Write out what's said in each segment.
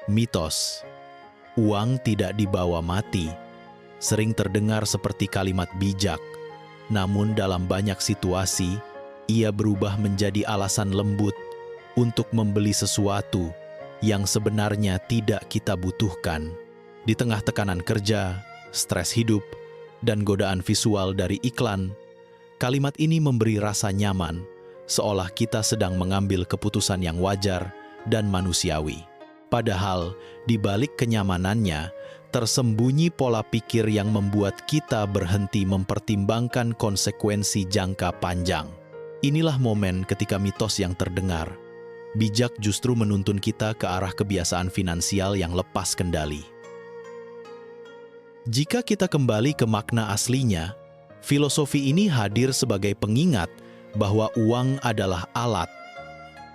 Mitos, uang tidak dibawa mati, sering terdengar seperti kalimat bijak, namun dalam banyak situasi, ia berubah menjadi alasan lembut untuk membeli sesuatu yang sebenarnya tidak kita butuhkan. Di tengah tekanan kerja, stres hidup, dan godaan visual dari iklan, kalimat ini memberi rasa nyaman, seolah kita sedang mengambil keputusan yang wajar dan manusiawi. Padahal, di balik kenyamanannya, tersembunyi pola pikir yang membuat kita berhenti mempertimbangkan konsekuensi jangka panjang. Inilah momen ketika mitos yang terdengar bijak justru menuntun kita ke arah kebiasaan finansial yang lepas kendali. Jika kita kembali ke makna aslinya, filosofi ini hadir sebagai pengingat bahwa uang adalah alat,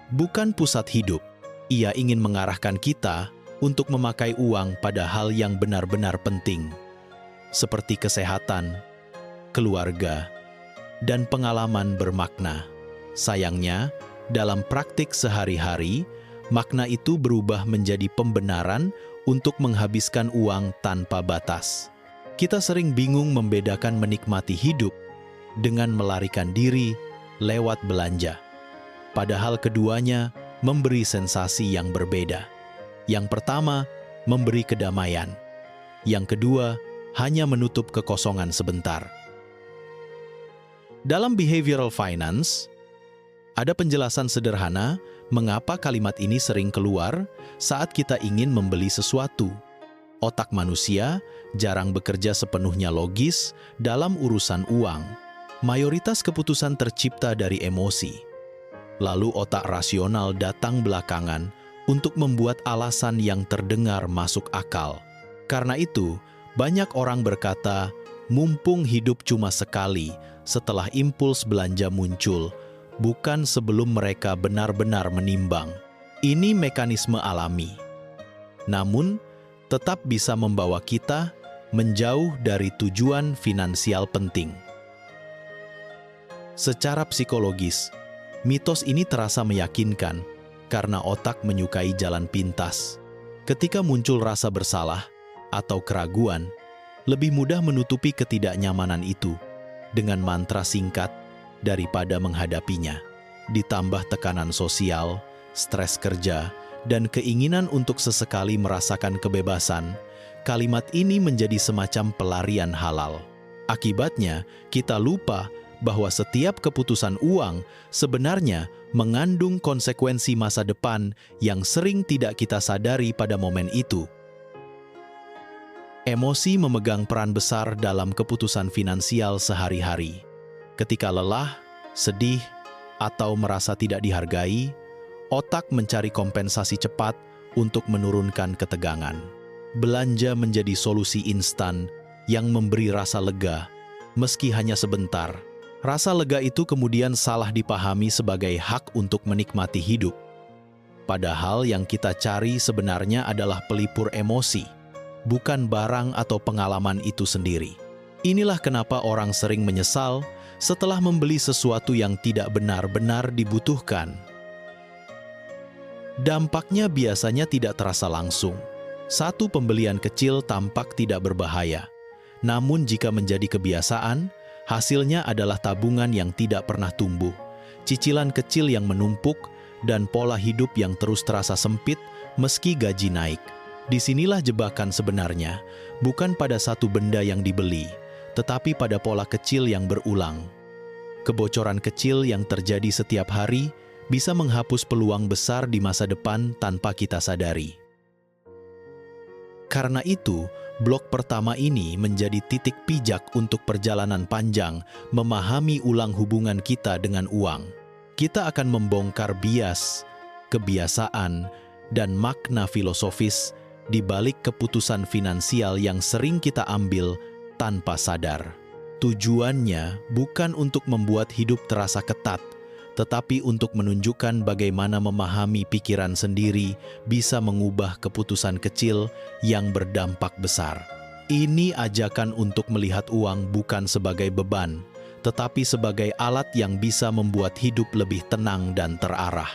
bukan pusat hidup. Ia ingin mengarahkan kita untuk memakai uang pada hal yang benar-benar penting, seperti kesehatan, keluarga, dan pengalaman bermakna. Sayangnya, dalam praktik sehari-hari, makna itu berubah menjadi pembenaran untuk menghabiskan uang tanpa batas. Kita sering bingung membedakan menikmati hidup dengan melarikan diri lewat belanja. Padahal keduanya memberi sensasi yang berbeda. Yang pertama, memberi kedamaian. Yang kedua, hanya menutup kekosongan sebentar. Dalam behavioral finance, ada penjelasan sederhana mengapa kalimat ini sering keluar saat kita ingin membeli sesuatu. Otak manusia jarang bekerja sepenuhnya logis dalam urusan uang. Mayoritas keputusan tercipta dari emosi. Lalu otak rasional datang belakangan untuk membuat alasan yang terdengar masuk akal. Karena itu, banyak orang berkata, mumpung hidup cuma sekali setelah impuls belanja muncul, bukan sebelum mereka benar-benar menimbang. Ini mekanisme alami. Namun, tetap bisa membawa kita menjauh dari tujuan finansial penting. Secara psikologis, mitos ini terasa meyakinkan karena otak menyukai jalan pintas. Ketika muncul rasa bersalah atau keraguan, lebih mudah menutupi ketidaknyamanan itu dengan mantra singkat daripada menghadapinya. Ditambah tekanan sosial, stres kerja, dan keinginan untuk sesekali merasakan kebebasan, kalimat ini menjadi semacam pelarian halal. Akibatnya, kita lupa bahwa setiap keputusan uang sebenarnya mengandung konsekuensi masa depan yang sering tidak kita sadari pada momen itu. Emosi memegang peran besar dalam keputusan finansial sehari-hari. Ketika lelah, sedih, atau merasa tidak dihargai, otak mencari kompensasi cepat untuk menurunkan ketegangan. Belanja menjadi solusi instan yang memberi rasa lega, meski hanya sebentar. Rasa lega itu kemudian salah dipahami sebagai hak untuk menikmati hidup. Padahal yang kita cari sebenarnya adalah pelipur emosi, bukan barang atau pengalaman itu sendiri. Inilah kenapa orang sering menyesal setelah membeli sesuatu yang tidak benar-benar dibutuhkan. Dampaknya biasanya tidak terasa langsung. Satu pembelian kecil tampak tidak berbahaya. Namun jika menjadi kebiasaan, hasilnya adalah tabungan yang tidak pernah tumbuh, cicilan kecil yang menumpuk, dan pola hidup yang terus terasa sempit meski gaji naik. Disinilah jebakan sebenarnya, bukan pada satu benda yang dibeli, tetapi pada pola kecil yang berulang. Kebocoran kecil yang terjadi setiap hari bisa menghapus peluang besar di masa depan tanpa kita sadari. Karena itu, blok pertama ini menjadi titik pijak untuk perjalanan panjang memahami ulang hubungan kita dengan uang. Kita akan membongkar bias, kebiasaan, dan makna filosofis di balik keputusan finansial yang sering kita ambil tanpa sadar. Tujuannya bukan untuk membuat hidup terasa ketat, tetapi untuk menunjukkan bagaimana memahami pikiran sendiri bisa mengubah keputusan kecil yang berdampak besar. Ini ajakan untuk melihat uang bukan sebagai beban, tetapi sebagai alat yang bisa membuat hidup lebih tenang dan terarah.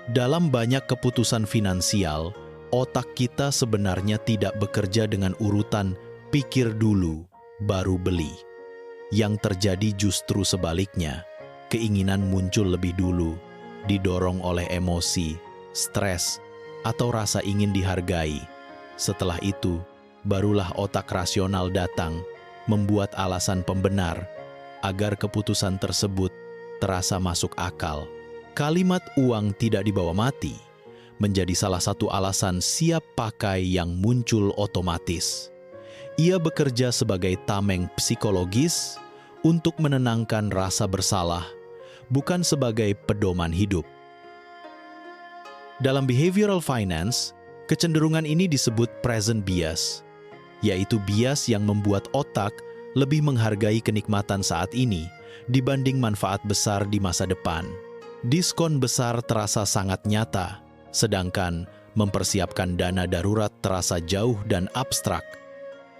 Dalam banyak keputusan finansial, otak kita sebenarnya tidak bekerja dengan urutan pikir dulu, baru beli. Yang terjadi justru sebaliknya, keinginan muncul lebih dulu, didorong oleh emosi, stres, atau rasa ingin dihargai. Setelah itu, barulah otak rasional datang, membuat alasan pembenar, agar keputusan tersebut terasa masuk akal. Kalimat uang tidak dibawa mati menjadi salah satu alasan siap pakai yang muncul otomatis. Ia bekerja sebagai tameng psikologis untuk menenangkan rasa bersalah, bukan sebagai pedoman hidup. Dalam behavioral finance, kecenderungan ini disebut present bias, yaitu bias yang membuat otak lebih menghargai kenikmatan saat ini dibanding manfaat besar di masa depan. Diskon besar terasa sangat nyata, sedangkan mempersiapkan dana darurat terasa jauh dan abstrak.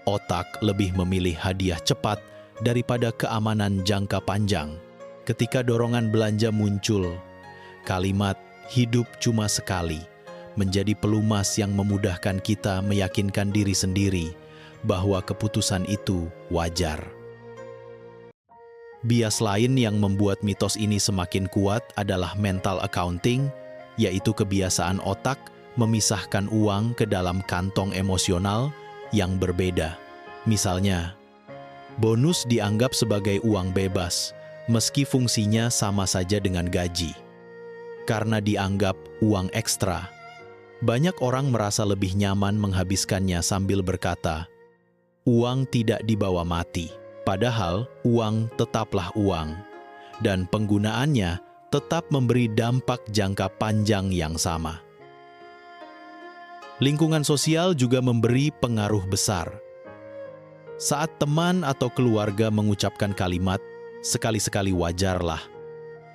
Otak lebih memilih hadiah cepat daripada keamanan jangka panjang. Ketika dorongan belanja muncul, kalimat "hidup cuma sekali" menjadi pelumas yang memudahkan kita meyakinkan diri sendiri bahwa keputusan itu wajar. Bias lain yang membuat mitos ini semakin kuat adalah mental accounting, yaitu kebiasaan otak memisahkan uang ke dalam kantong emosional yang berbeda. Misalnya, bonus dianggap sebagai uang bebas, meski fungsinya sama saja dengan gaji. Karena dianggap uang ekstra, banyak orang merasa lebih nyaman menghabiskannya sambil berkata, "Uang tidak dibawa mati." Padahal uang tetaplah uang, dan penggunaannya tetap memberi dampak jangka panjang yang sama. Lingkungan sosial juga memberi pengaruh besar. Saat teman atau keluarga mengucapkan kalimat, "sekali-sekali wajarlah,"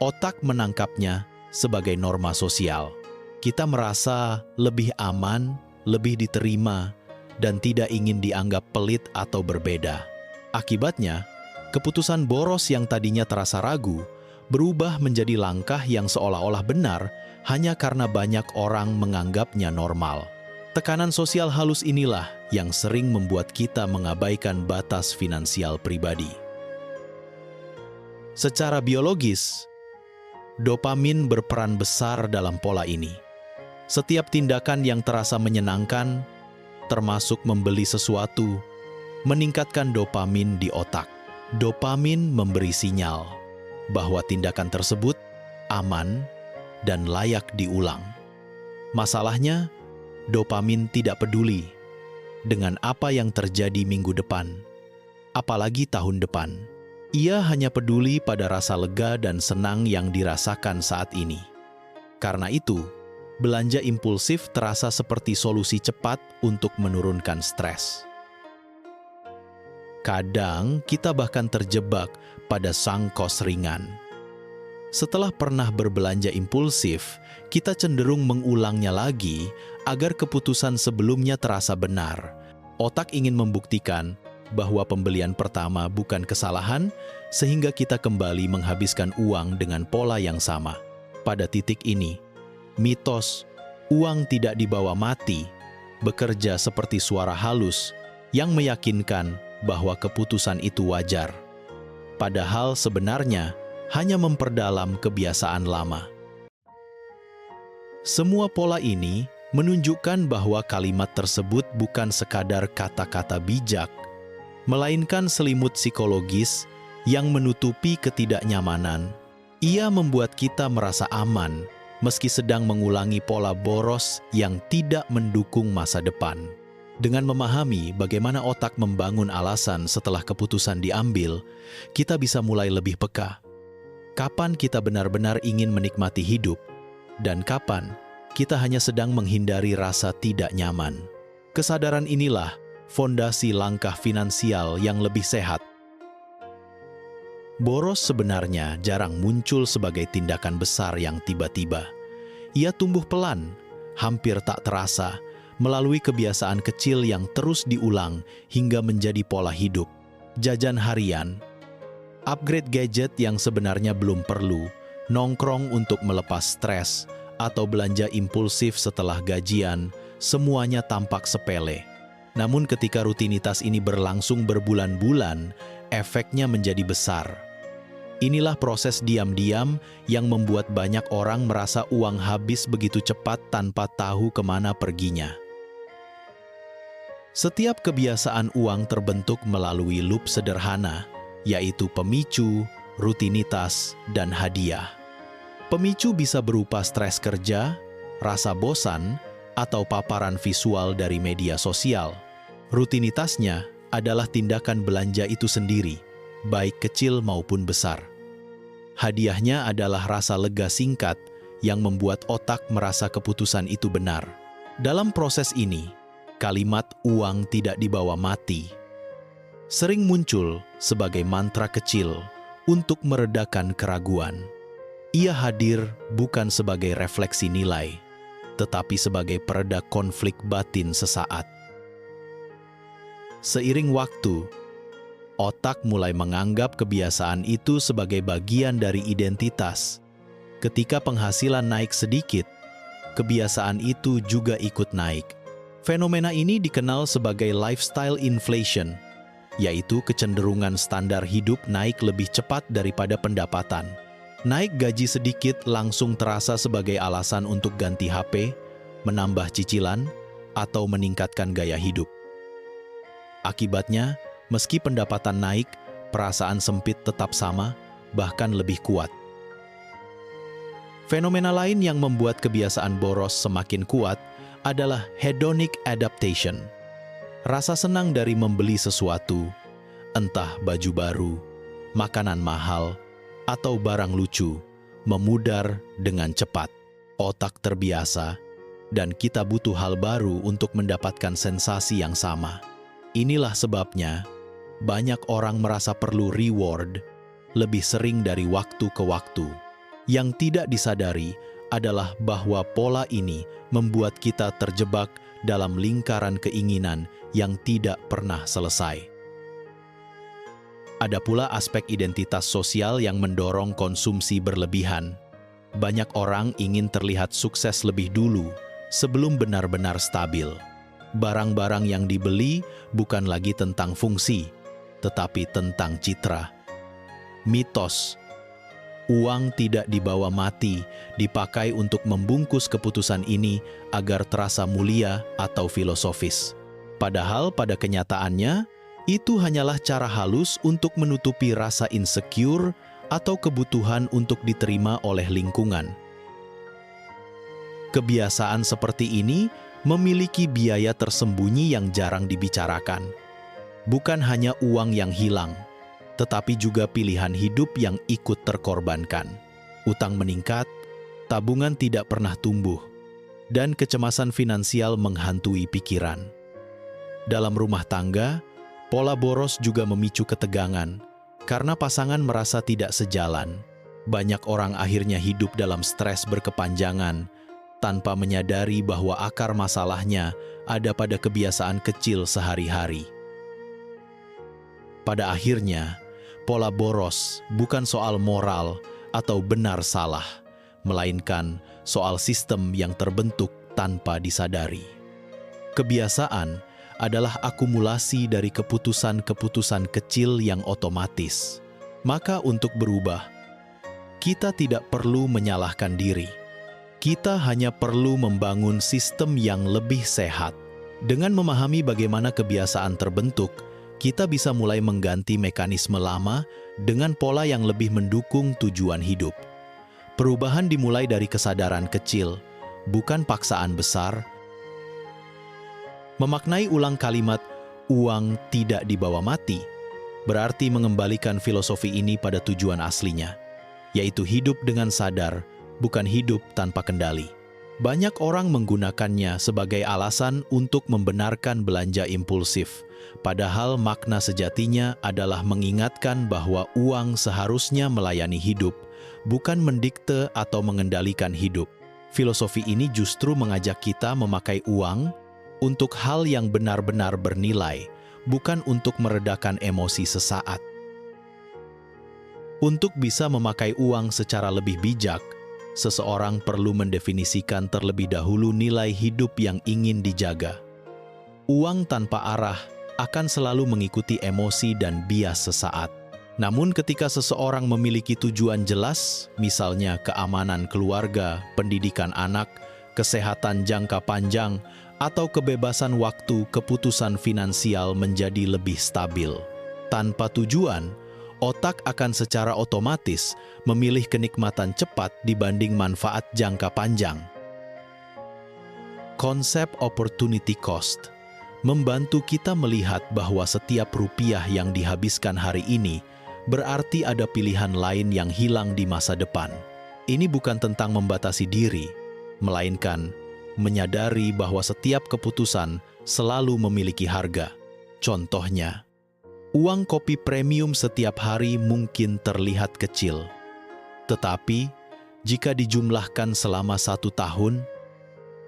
otak menangkapnya sebagai norma sosial. Kita merasa lebih aman, lebih diterima, dan tidak ingin dianggap pelit atau berbeda. Akibatnya, keputusan boros yang tadinya terasa ragu berubah menjadi langkah yang seolah-olah benar hanya karena banyak orang menganggapnya normal. Tekanan sosial halus inilah yang sering membuat kita mengabaikan batas finansial pribadi. Secara biologis, dopamin berperan besar dalam pola ini. Setiap tindakan yang terasa menyenangkan, termasuk membeli sesuatu, meningkatkan dopamin di otak. Dopamin memberi sinyal bahwa tindakan tersebut aman dan layak diulang. Masalahnya, dopamin tidak peduli dengan apa yang terjadi minggu depan, apalagi tahun depan. Ia hanya peduli pada rasa lega dan senang yang dirasakan saat ini. Karena itu, belanja impulsif terasa seperti solusi cepat untuk menurunkan stres. Kadang kita bahkan terjebak pada sang kos ringan. Setelah pernah berbelanja impulsif, kita cenderung mengulangnya lagi agar keputusan sebelumnya terasa benar. Otak ingin membuktikan bahwa pembelian pertama bukan kesalahan, sehingga kita kembali menghabiskan uang dengan pola yang sama. Pada titik ini, mitos "uang tidak dibawa mati" bekerja seperti suara halus yang meyakinkan bahwa keputusan itu wajar. Padahal sebenarnya hanya memperdalam kebiasaan lama. Semua pola ini menunjukkan bahwa kalimat tersebut bukan sekadar kata-kata bijak, melainkan selimut psikologis yang menutupi ketidaknyamanan. Ia membuat kita merasa aman, meski sedang mengulangi pola boros yang tidak mendukung masa depan. Dengan memahami bagaimana otak membangun alasan setelah keputusan diambil, kita bisa mulai lebih peka. Kapan kita benar-benar ingin menikmati hidup, dan kapan kita hanya sedang menghindari rasa tidak nyaman. Kesadaran inilah fondasi langkah finansial yang lebih sehat. Boros sebenarnya jarang muncul sebagai tindakan besar yang tiba-tiba. Ia tumbuh pelan, hampir tak terasa, melalui kebiasaan kecil yang terus diulang hingga menjadi pola hidup. Jajan harian, upgrade gadget yang sebenarnya belum perlu, nongkrong untuk melepas stres, atau belanja impulsif setelah gajian, semuanya tampak sepele. Namun ketika rutinitas ini berlangsung berbulan-bulan, efeknya menjadi besar. Inilah proses diam-diam yang membuat banyak orang merasa uang habis begitu cepat tanpa tahu kemana perginya. Setiap kebiasaan uang terbentuk melalui loop sederhana, yaitu pemicu, rutinitas, dan hadiah. Pemicu bisa berupa stres kerja, rasa bosan, atau paparan visual dari media sosial. Rutinitasnya adalah tindakan belanja itu sendiri, baik kecil maupun besar. Hadiahnya adalah rasa lega singkat yang membuat otak merasa keputusan itu benar. Dalam proses ini, kalimat uang tidak dibawa mati sering muncul sebagai mantra kecil untuk meredakan keraguan. Ia hadir bukan sebagai refleksi nilai, tetapi sebagai pereda konflik batin sesaat. Seiring waktu, otak mulai menganggap kebiasaan itu sebagai bagian dari identitas. Ketika penghasilan naik sedikit, kebiasaan itu juga ikut naik. Fenomena ini dikenal sebagai lifestyle inflation, yaitu kecenderungan standar hidup naik lebih cepat daripada pendapatan. Naik gaji sedikit langsung terasa sebagai alasan untuk ganti HP, menambah cicilan, atau meningkatkan gaya hidup. Akibatnya, meski pendapatan naik, perasaan sempit tetap sama, bahkan lebih kuat. Fenomena lain yang membuat kebiasaan boros semakin kuat adalah hedonic adaptation. Rasa senang dari membeli sesuatu, entah baju baru, makanan mahal, atau barang lucu, memudar dengan cepat. Otak terbiasa, dan kita butuh hal baru untuk mendapatkan sensasi yang sama. Inilah sebabnya, banyak orang merasa perlu reward lebih sering dari waktu ke waktu. Yang tidak disadari adalah bahwa pola ini membuat kita terjebak dalam lingkaran keinginan yang tidak pernah selesai. Ada pula aspek identitas sosial yang mendorong konsumsi berlebihan. Banyak orang ingin terlihat sukses lebih dulu sebelum benar-benar stabil. Barang-barang yang dibeli bukan lagi tentang fungsi, tetapi tentang citra. Mitos uang tidak dibawa mati dipakai untuk membungkus keputusan ini agar terasa mulia atau filosofis. Padahal pada kenyataannya, itu hanyalah cara halus untuk menutupi rasa insecure atau kebutuhan untuk diterima oleh lingkungan. Kebiasaan seperti ini memiliki biaya tersembunyi yang jarang dibicarakan. Bukan hanya uang yang hilang, tetapi juga pilihan hidup yang ikut terkorbankan. Utang meningkat, tabungan tidak pernah tumbuh, dan kecemasan finansial menghantui pikiran. Dalam rumah tangga, pola boros juga memicu ketegangan, karena pasangan merasa tidak sejalan. Banyak orang akhirnya hidup dalam stres berkepanjangan, tanpa menyadari bahwa akar masalahnya ada pada kebiasaan kecil sehari-hari. Pada akhirnya, pola boros bukan soal moral atau benar salah, melainkan soal sistem yang terbentuk tanpa disadari. Kebiasaan adalah akumulasi dari keputusan-keputusan kecil yang otomatis. Maka untuk berubah, kita tidak perlu menyalahkan diri. Kita hanya perlu membangun sistem yang lebih sehat. Dengan memahami bagaimana kebiasaan terbentuk, kita bisa mulai mengganti mekanisme lama dengan pola yang lebih mendukung tujuan hidup. Perubahan dimulai dari kesadaran kecil, bukan paksaan besar. Memaknai ulang kalimat "uang tidak dibawa mati" berarti mengembalikan filosofi ini pada tujuan aslinya, yaitu hidup dengan sadar, bukan hidup tanpa kendali. Banyak orang menggunakannya sebagai alasan untuk membenarkan belanja impulsif, padahal makna sejatinya adalah mengingatkan bahwa uang seharusnya melayani hidup, bukan mendikte atau mengendalikan hidup. Filosofi ini justru mengajak kita memakai uang untuk hal yang benar-benar bernilai, bukan untuk meredakan emosi sesaat. Untuk bisa memakai uang secara lebih bijak, seseorang perlu mendefinisikan terlebih dahulu nilai hidup yang ingin dijaga. Uang tanpa arah akan selalu mengikuti emosi dan bias sesaat. Namun ketika seseorang memiliki tujuan jelas, misalnya keamanan keluarga, pendidikan anak, kesehatan jangka panjang, atau kebebasan waktu, keputusan finansial menjadi lebih stabil. Tanpa tujuan, otak akan secara otomatis memilih kenikmatan cepat dibanding manfaat jangka panjang. Konsep opportunity cost membantu kita melihat bahwa setiap rupiah yang dihabiskan hari ini berarti ada pilihan lain yang hilang di masa depan. Ini bukan tentang membatasi diri, melainkan menyadari bahwa setiap keputusan selalu memiliki harga. Contohnya, uang kopi premium setiap hari mungkin terlihat kecil. Tetapi, jika dijumlahkan selama 1 tahun,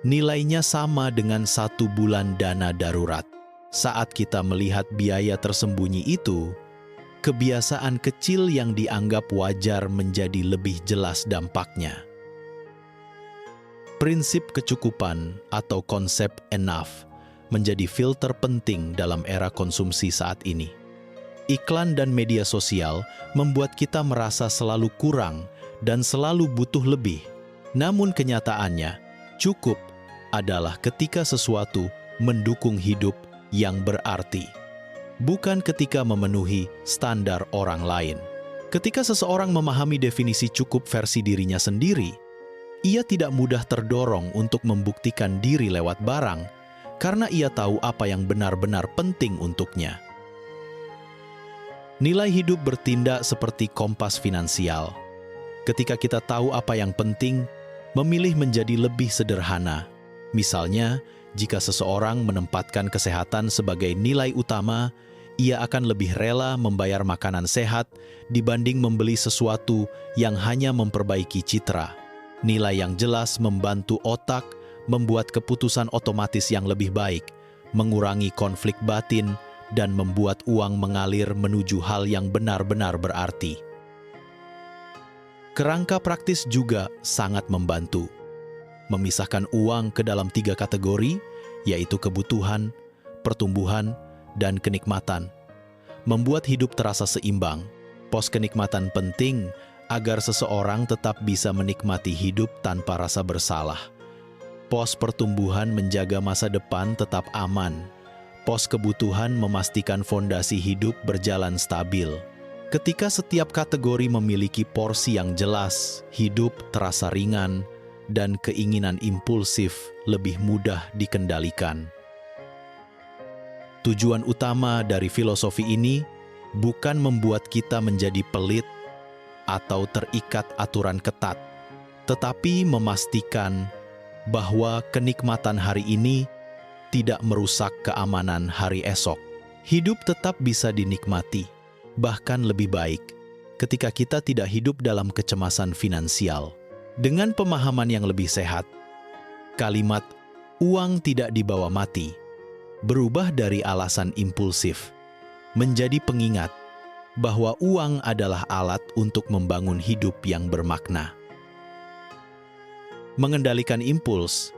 nilainya sama dengan 1 bulan dana darurat. Saat kita melihat biaya tersembunyi itu, kebiasaan kecil yang dianggap wajar menjadi lebih jelas dampaknya. Prinsip kecukupan atau konsep enough menjadi filter penting dalam era konsumsi saat ini. Iklan dan media sosial membuat kita merasa selalu kurang dan selalu butuh lebih. Namun kenyataannya, cukup adalah ketika sesuatu mendukung hidup yang berarti, bukan ketika memenuhi standar orang lain. Ketika seseorang memahami definisi cukup versi dirinya sendiri, ia tidak mudah terdorong untuk membuktikan diri lewat barang, karena ia tahu apa yang benar-benar penting untuknya. Nilai hidup bertindak seperti kompas finansial. Ketika kita tahu apa yang penting, memilih menjadi lebih sederhana. Misalnya, jika seseorang menempatkan kesehatan sebagai nilai utama, ia akan lebih rela membayar makanan sehat dibanding membeli sesuatu yang hanya memperbaiki citra. Nilai yang jelas membantu otak membuat keputusan otomatis yang lebih baik, mengurangi konflik batin, dan membuat uang mengalir menuju hal yang benar-benar berarti. Kerangka praktis juga sangat membantu. Memisahkan uang ke dalam 3 kategori, yaitu kebutuhan, pertumbuhan, dan kenikmatan. Membuat hidup terasa seimbang. Pos kenikmatan penting agar seseorang tetap bisa menikmati hidup tanpa rasa bersalah. Pos pertumbuhan menjaga masa depan tetap aman. Pos kebutuhan memastikan fondasi hidup berjalan stabil. Ketika setiap kategori memiliki porsi yang jelas, hidup terasa ringan, dan keinginan impulsif lebih mudah dikendalikan. Tujuan utama dari filosofi ini bukan membuat kita menjadi pelit atau terikat aturan ketat, tetapi memastikan bahwa kenikmatan hari ini tidak merusak keamanan hari esok. Hidup tetap bisa dinikmati, bahkan lebih baik, ketika kita tidak hidup dalam kecemasan finansial. Dengan pemahaman yang lebih sehat, kalimat "uang tidak dibawa mati" berubah dari alasan impulsif menjadi pengingat bahwa uang adalah alat untuk membangun hidup yang bermakna. Mengendalikan impuls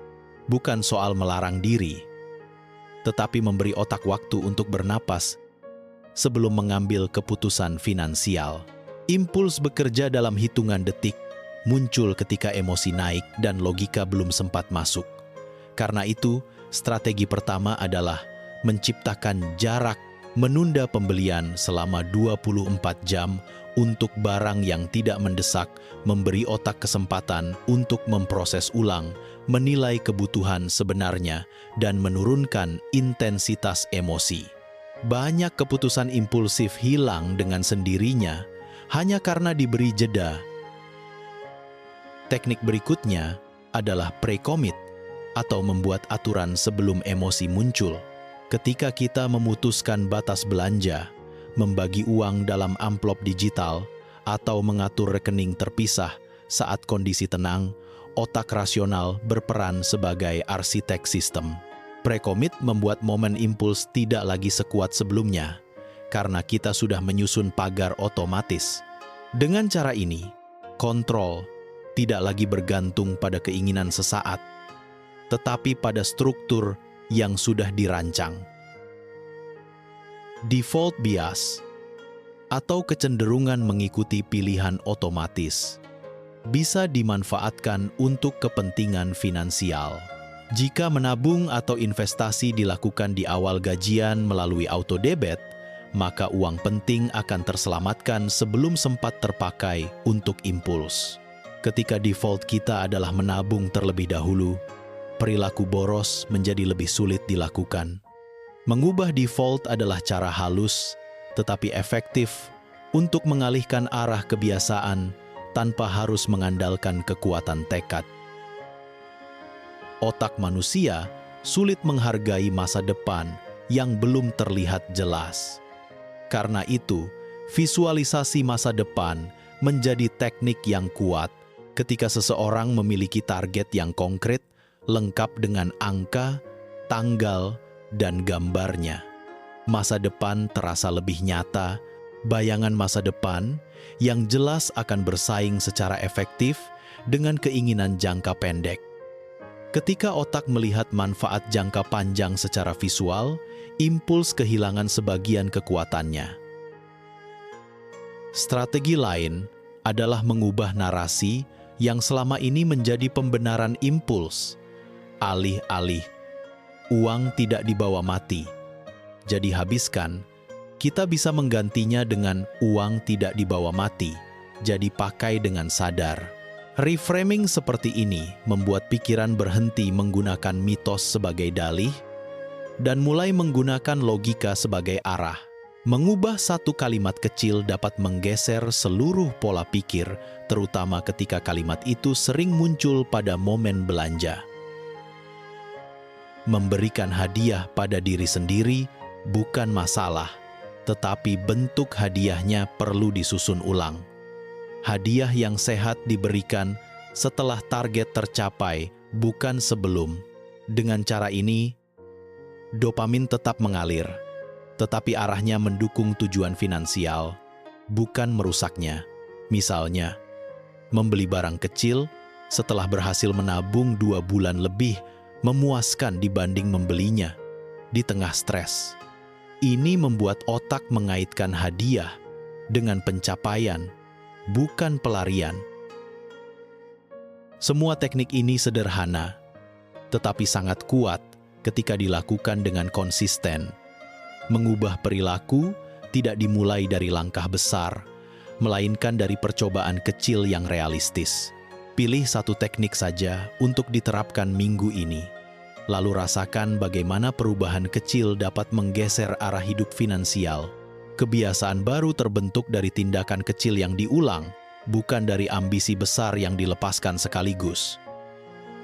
bukan soal melarang diri, tetapi memberi otak waktu untuk bernapas sebelum mengambil keputusan finansial. Impuls bekerja dalam hitungan detik, muncul ketika emosi naik dan logika belum sempat masuk. Karena itu, strategi pertama adalah menciptakan jarak, menunda pembelian selama 24 jam untuk barang yang tidak mendesak, memberi otak kesempatan untuk memproses ulang, menilai kebutuhan sebenarnya, dan menurunkan intensitas emosi. Banyak keputusan impulsif hilang dengan sendirinya hanya karena diberi jeda. Teknik berikutnya adalah pre-commit atau membuat aturan sebelum emosi muncul. Ketika kita memutuskan batas belanja, membagi uang dalam amplop digital, atau mengatur rekening terpisah saat kondisi tenang, otak rasional berperan sebagai arsitek sistem. Pre-commit membuat momen impuls tidak lagi sekuat sebelumnya, karena kita sudah menyusun pagar otomatis. Dengan cara ini, kontrol tidak lagi bergantung pada keinginan sesaat, tetapi pada struktur yang sudah dirancang. Default bias atau kecenderungan mengikuti pilihan otomatis bisa dimanfaatkan untuk kepentingan finansial. Jika menabung atau investasi dilakukan di awal gajian melalui auto-debit, maka uang penting akan terselamatkan sebelum sempat terpakai untuk impuls. Ketika default kita adalah menabung terlebih dahulu, perilaku boros menjadi lebih sulit dilakukan. Mengubah default adalah cara halus, tetapi efektif untuk mengalihkan arah kebiasaan tanpa harus mengandalkan kekuatan tekad. Otak manusia sulit menghargai masa depan yang belum terlihat jelas. Karena itu, visualisasi masa depan menjadi teknik yang kuat ketika seseorang memiliki target yang konkret, lengkap dengan angka, tanggal, dan gambarnya. Masa depan terasa lebih nyata, bayangan masa depan yang jelas akan bersaing secara efektif dengan keinginan jangka pendek. Ketika otak melihat manfaat jangka panjang secara visual, impuls kehilangan sebagian kekuatannya. Strategi lain adalah mengubah narasi yang selama ini menjadi pembenaran impuls. Alih-alih, uang tidak dibawa mati, jadi habiskan, kita bisa menggantinya dengan uang tidak dibawa mati, jadi pakai dengan sadar. Reframing seperti ini membuat pikiran berhenti menggunakan mitos sebagai dalih dan mulai menggunakan logika sebagai arah. Mengubah satu kalimat kecil dapat menggeser seluruh pola pikir, terutama ketika kalimat itu sering muncul pada momen belanja. Memberikan hadiah pada diri sendiri bukan masalah, tetapi bentuk hadiahnya perlu disusun ulang. Hadiah yang sehat diberikan setelah target tercapai, bukan sebelum. Dengan cara ini, dopamin tetap mengalir, tetapi arahnya mendukung tujuan finansial, bukan merusaknya. Misalnya, membeli barang kecil setelah berhasil menabung 2 bulan lebih memuaskan dibanding membelinya di tengah stres. Ini membuat otak mengaitkan hadiah dengan pencapaian, bukan pelarian. Semua teknik ini sederhana, tetapi sangat kuat ketika dilakukan dengan konsisten. Mengubah perilaku tidak dimulai dari langkah besar, melainkan dari percobaan kecil yang realistis. Pilih satu teknik saja untuk diterapkan minggu ini. Lalu rasakan bagaimana perubahan kecil dapat menggeser arah hidup finansial. Kebiasaan baru terbentuk dari tindakan kecil yang diulang, bukan dari ambisi besar yang dilepaskan sekaligus.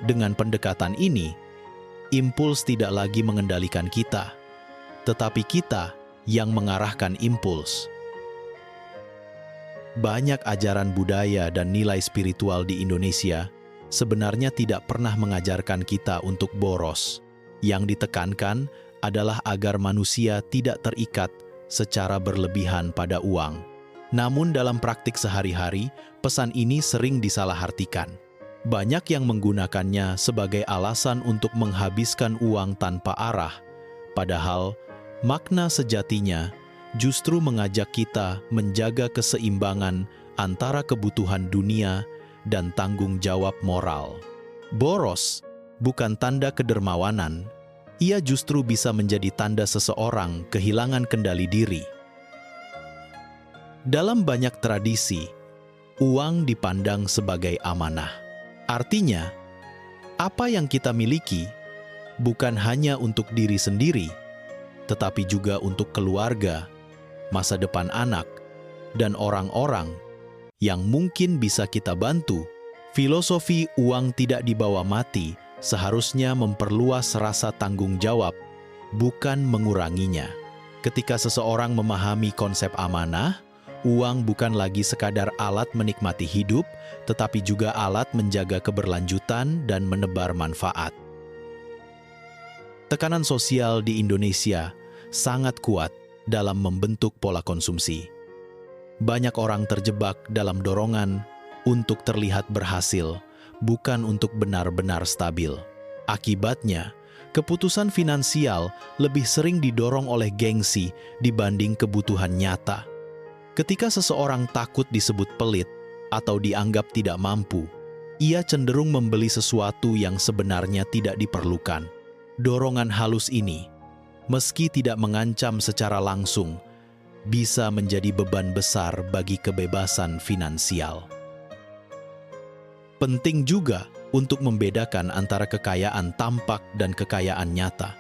Dengan pendekatan ini, impuls tidak lagi mengendalikan kita, tetapi kita yang mengarahkan impuls. Banyak ajaran budaya dan nilai spiritual di Indonesia sebenarnya tidak pernah mengajarkan kita untuk boros. Yang ditekankan adalah agar manusia tidak terikat secara berlebihan pada uang. Namun dalam praktik sehari-hari, pesan ini sering disalahartikan. Banyak yang menggunakannya sebagai alasan untuk menghabiskan uang tanpa arah, padahal makna sejatinya justru mengajak kita menjaga keseimbangan antara kebutuhan dunia dan tanggung jawab moral. Boros bukan tanda kedermawanan, ia justru bisa menjadi tanda seseorang kehilangan kendali diri. Dalam banyak tradisi, uang dipandang sebagai amanah. Artinya, apa yang kita miliki bukan hanya untuk diri sendiri, tetapi juga untuk keluarga, masa depan anak, dan orang-orang yang mungkin bisa kita bantu. Filosofi uang tidak dibawa mati seharusnya memperluas rasa tanggung jawab, bukan menguranginya. Ketika seseorang memahami konsep amanah, uang bukan lagi sekadar alat menikmati hidup, tetapi juga alat menjaga keberlanjutan dan menebar manfaat. Tekanan sosial di Indonesia sangat kuat dalam membentuk pola konsumsi. Banyak orang terjebak dalam dorongan untuk terlihat berhasil, bukan untuk benar-benar stabil. Akibatnya, keputusan finansial lebih sering didorong oleh gengsi dibanding kebutuhan nyata. Ketika seseorang takut disebut pelit atau dianggap tidak mampu, ia cenderung membeli sesuatu yang sebenarnya tidak diperlukan. Dorongan halus ini, meski tidak mengancam secara langsung, bisa menjadi beban besar bagi kebebasan finansial. Penting juga untuk membedakan antara kekayaan tampak dan kekayaan nyata.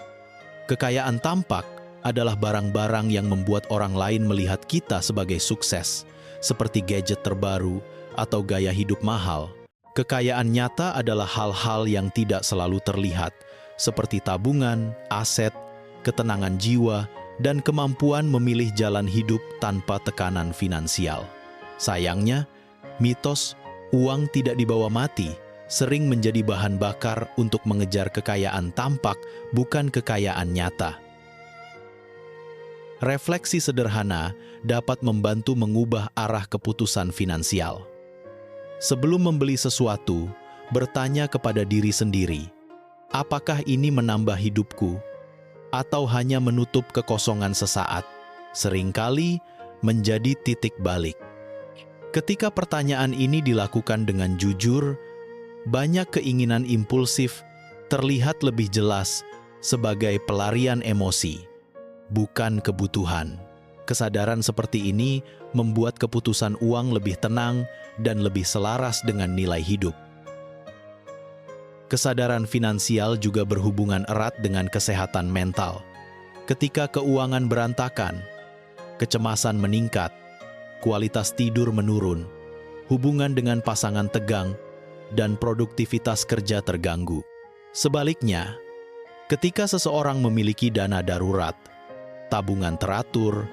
Kekayaan tampak adalah barang-barang yang membuat orang lain melihat kita sebagai sukses, seperti gadget terbaru atau gaya hidup mahal. Kekayaan nyata adalah hal-hal yang tidak selalu terlihat, seperti tabungan, aset, ketenangan jiwa, dan kemampuan memilih jalan hidup tanpa tekanan finansial. Sayangnya, mitos uang tidak dibawa mati sering menjadi bahan bakar untuk mengejar kekayaan tampak, bukan kekayaan nyata. Refleksi sederhana dapat membantu mengubah arah keputusan finansial. Sebelum membeli sesuatu, bertanya kepada diri sendiri, apakah ini menambah hidupku atau hanya menutup kekosongan sesaat? Seringkali menjadi titik balik. Ketika pertanyaan ini dilakukan dengan jujur, banyak keinginan impulsif terlihat lebih jelas sebagai pelarian emosi, bukan kebutuhan. Kesadaran seperti ini membuat keputusan uang lebih tenang dan lebih selaras dengan nilai hidup. Kesadaran finansial juga berhubungan erat dengan kesehatan mental. Ketika keuangan berantakan, kecemasan meningkat, kualitas tidur menurun, hubungan dengan pasangan tegang, dan produktivitas kerja terganggu. Sebaliknya, ketika seseorang memiliki dana darurat, tabungan teratur,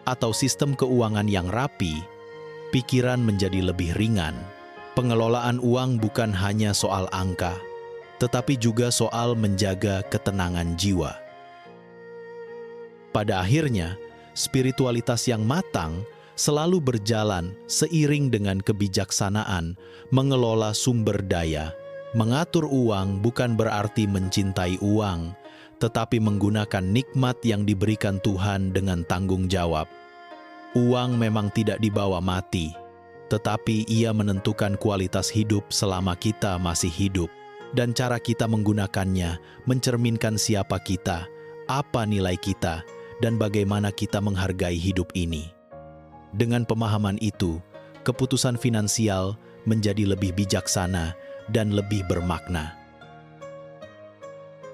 atau sistem keuangan yang rapi, pikiran menjadi lebih ringan. Pengelolaan uang bukan hanya soal angka, tetapi juga soal menjaga ketenangan jiwa. Pada akhirnya, spiritualitas yang matang selalu berjalan seiring dengan kebijaksanaan mengelola sumber daya. Mengatur uang bukan berarti mencintai uang, tetapi menggunakan nikmat yang diberikan Tuhan dengan tanggung jawab. Uang memang tidak dibawa mati, tetapi ia menentukan kualitas hidup selama kita masih hidup. Dan cara kita menggunakannya mencerminkan siapa kita, apa nilai kita, dan bagaimana kita menghargai hidup ini. Dengan pemahaman itu, keputusan finansial menjadi lebih bijaksana dan lebih bermakna.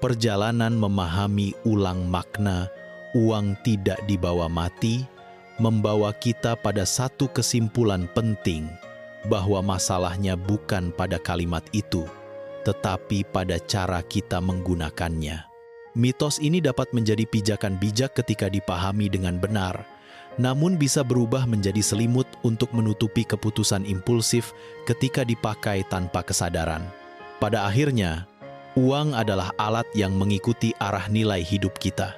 Perjalanan memahami ulang makna uang tidak dibawa mati membawa kita pada satu kesimpulan penting, bahwa masalahnya bukan pada kalimat itu, tetapi pada cara kita menggunakannya. Mitos ini dapat menjadi pijakan bijak ketika dipahami dengan benar, namun bisa berubah menjadi selimut untuk menutupi keputusan impulsif ketika dipakai tanpa kesadaran. Pada akhirnya, uang adalah alat yang mengikuti arah nilai hidup kita.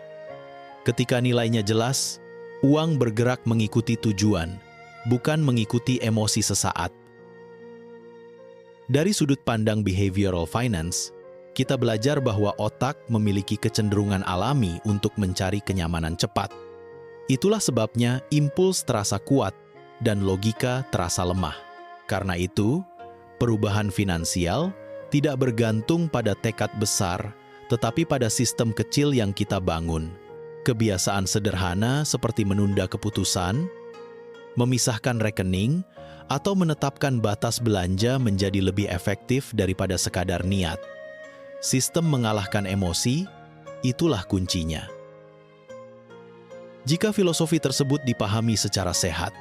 Ketika nilainya jelas, uang bergerak mengikuti tujuan, bukan mengikuti emosi sesaat. Dari sudut pandang behavioral finance, kita belajar bahwa otak memiliki kecenderungan alami untuk mencari kenyamanan cepat. Itulah sebabnya impuls terasa kuat dan logika terasa lemah. Karena itu, perubahan finansial tidak bergantung pada tekad besar, tetapi pada sistem kecil yang kita bangun. Kebiasaan sederhana seperti menunda keputusan, memisahkan rekening, atau menetapkan batas belanja menjadi lebih efektif daripada sekadar niat. Sistem mengalahkan emosi, itulah kuncinya. Jika filosofi tersebut dipahami secara sehat,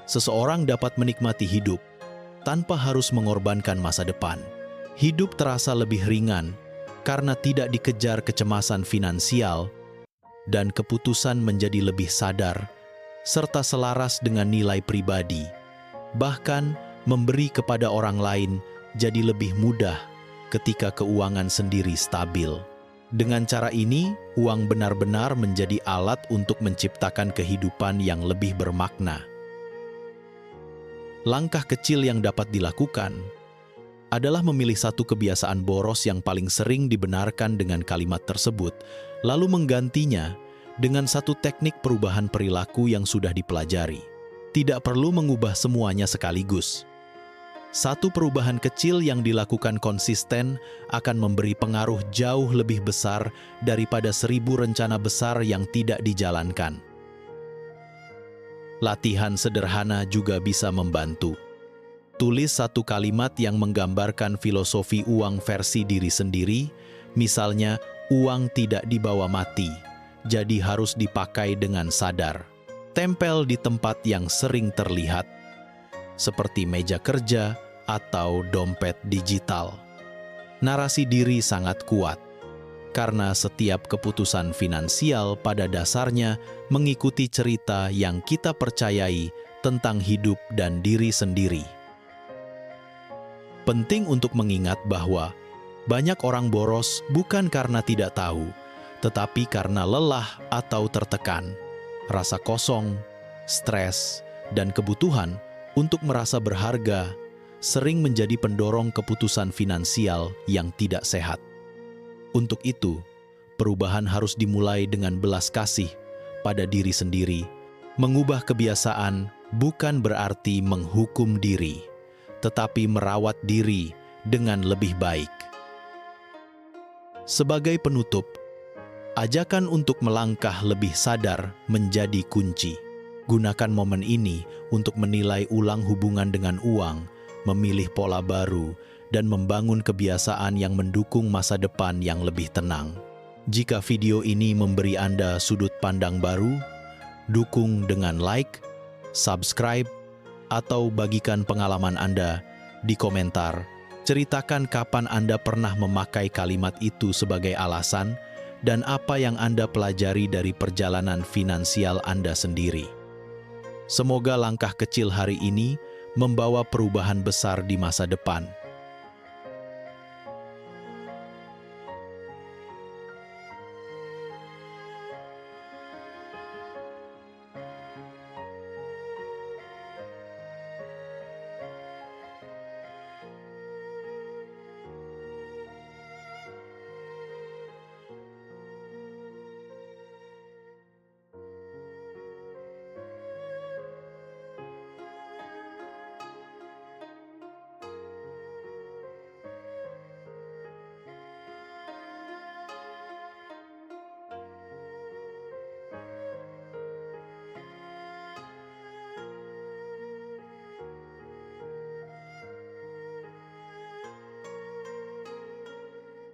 seseorang dapat menikmati hidup tanpa harus mengorbankan masa depan. Hidup terasa lebih ringan karena tidak dikejar kecemasan finansial, dan keputusan menjadi lebih sadar serta selaras dengan nilai pribadi. Bahkan memberi kepada orang lain jadi lebih mudah ketika keuangan sendiri stabil. Dengan cara ini, uang benar-benar menjadi alat untuk menciptakan kehidupan yang lebih bermakna. Langkah kecil yang dapat dilakukan adalah memilih satu kebiasaan boros yang paling sering dibenarkan dengan kalimat tersebut, lalu menggantinya dengan satu teknik perubahan perilaku yang sudah dipelajari. Tidak perlu mengubah semuanya sekaligus. Satu perubahan kecil yang dilakukan konsisten akan memberi pengaruh jauh lebih besar daripada 1000 rencana besar yang tidak dijalankan. Latihan sederhana juga bisa membantu. Tulis satu kalimat yang menggambarkan filosofi uang versi diri sendiri, misalnya, uang tidak dibawa mati, jadi harus dipakai dengan sadar. Tempel di tempat yang sering terlihat, seperti meja kerja atau dompet digital. Narasi diri sangat kuat, karena setiap keputusan finansial pada dasarnya mengikuti cerita yang kita percayai tentang hidup dan diri sendiri. Penting untuk mengingat bahwa banyak orang boros bukan karena tidak tahu, tetapi karena lelah atau tertekan, rasa kosong, stres, dan kebutuhan untuk merasa berharga sering menjadi pendorong keputusan finansial yang tidak sehat. Untuk itu, perubahan harus dimulai dengan belas kasih pada diri sendiri. Mengubah kebiasaan bukan berarti menghukum diri, tetapi merawat diri dengan lebih baik. Sebagai penutup, ajakan untuk melangkah lebih sadar menjadi kunci. Gunakan momen ini untuk menilai ulang hubungan dengan uang, memilih pola baru, dan membangun kebiasaan yang mendukung masa depan yang lebih tenang. Jika video ini memberi Anda sudut pandang baru, dukung dengan like, subscribe, atau bagikan pengalaman Anda di komentar. Ceritakan kapan Anda pernah memakai kalimat itu sebagai alasan dan apa yang Anda pelajari dari perjalanan finansial Anda sendiri. Semoga langkah kecil hari ini membawa perubahan besar di masa depan.